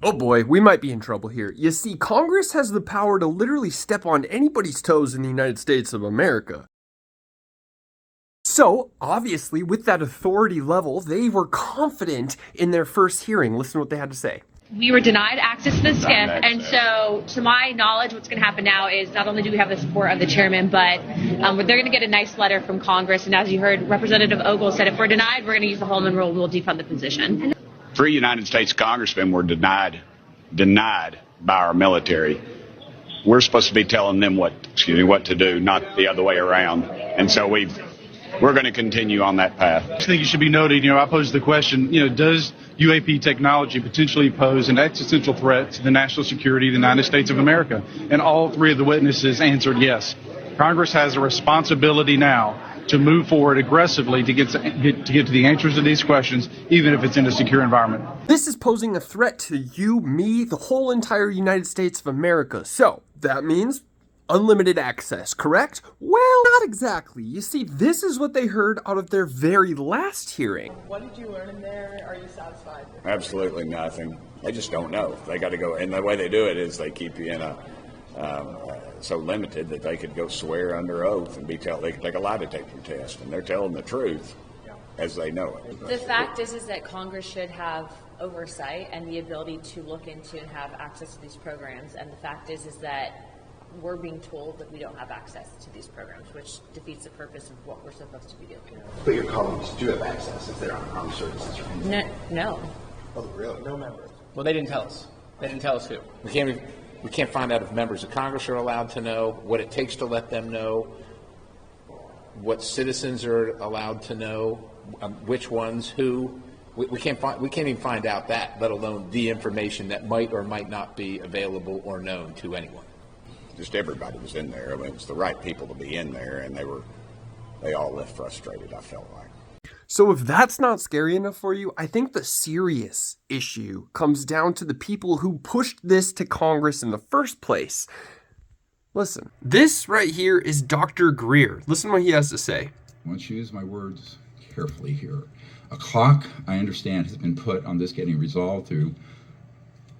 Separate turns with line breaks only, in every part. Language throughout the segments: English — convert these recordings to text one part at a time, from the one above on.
Oh boy, we might be in trouble here. You see, Congress has the power to literally step on anybody's toes in the United States of America. So, obviously, with that authority level, they were confident in their first hearing. Listen to what they had to say.
We were denied access to the SCIF, and so to my knowledge, what's going to happen now is not only do we have the support of the chairman, but they're going to get a nice letter from Congress. And as you heard, Representative Ogle said if we're denied, we're going to use the Holman Rule. We'll defund the position.
3 United States congressmen were denied by our military. We're supposed to be telling them what to do, not the other way around. And so we're going to continue on that path.
I think it should be noted, I posed the question, does UAP technology potentially pose an existential threat to the national security of the United States of America? And all 3 of the witnesses answered yes. Congress has a responsibility now to move forward aggressively to get to the answers to these questions, even if it's in a secure environment.
This is posing a threat to you, me, the whole entire United States of America. So, that means unlimited access, correct? Well, not exactly. You see, this is what they heard out of their very last hearing.
What did you learn in there? Are you satisfied?
Absolutely nothing. They just don't know. They got to go, and the way they do it is they keep you in so limited that they could go swear under oath and they could take a lie detector test, and they're telling the truth as they know it.
The fact is that Congress should have oversight and the ability to look into and have access to these programs, and the fact is that we're being told that we don't have access to these programs, which defeats the purpose of what we're supposed to be doing.
But your colleagues do have access if they're on armed services.
No.
Oh, really? No members.
Well, they didn't tell us. They didn't tell us who. We can't find out if members of Congress are allowed to know, what it takes to let them know, what citizens are allowed to know, which ones, who. We can't even find out that, let alone the information that might or might not be available or known to anyone.
Just everybody was in there. I mean, it was the right people to be in there, and they all left frustrated, I felt like.
So if that's not scary enough for you, I think the serious issue comes down to the people who pushed this to Congress in the first place. Listen, this right here is Dr. Greer. Listen to what he has to say.
I want you to use my words carefully here. A clock, I understand, has been put on this getting resolved through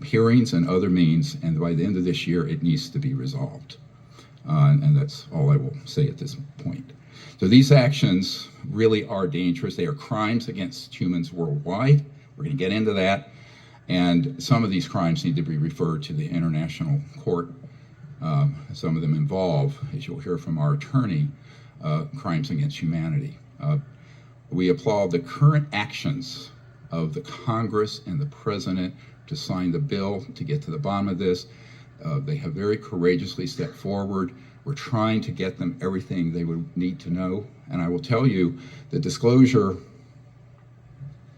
hearings and other means, and by the end of this year, it needs to be resolved. And that's all I will say at this point. So these actions really are dangerous. They are crimes against humans worldwide. We're going to get into that. And some of these crimes need to be referred to the International Court. Some of them involve, as you'll hear from our attorney, crimes against humanity. We applaud the current actions of the Congress and the President to sign the bill to get to the bottom of this. They have very courageously stepped forward. We're trying to get them everything they would need to know. And I will tell you, the Disclosure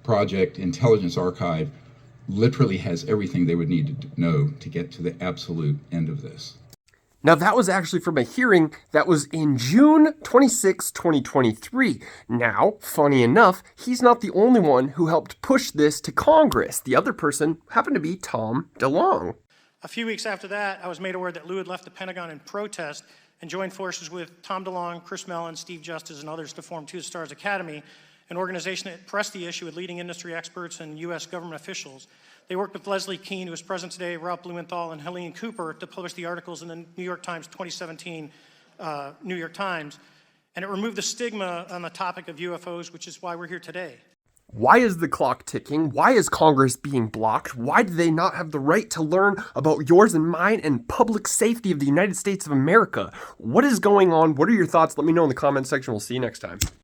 Project Intelligence Archive literally has everything they would need to know to get to the absolute end of this.
Now, that was actually from a hearing that was in June 26, 2023. Now, funny enough, he's not the only one who helped push this to Congress. The other person happened to be Tom DeLonge.
A few weeks after that, I was made aware that Lou had left the Pentagon in protest and joined forces with Tom DeLonge, Chris Mellon, Steve Justice, and others to form Two Stars Academy, an organization that pressed the issue with leading industry experts and U.S. government officials. They worked with Leslie Kean, who is present today, Ralph Blumenthal, and Helene Cooper to publish the articles in the New York Times 2017 New York Times. And it removed the stigma on the topic of UFOs, which is why we're here today.
Why is the clock ticking? Why is Congress being blocked? Why do they not have the right to learn about yours and mine and public safety of the United States of America? What is going on? What are your thoughts? Let me know in the comment section. We'll see you next time.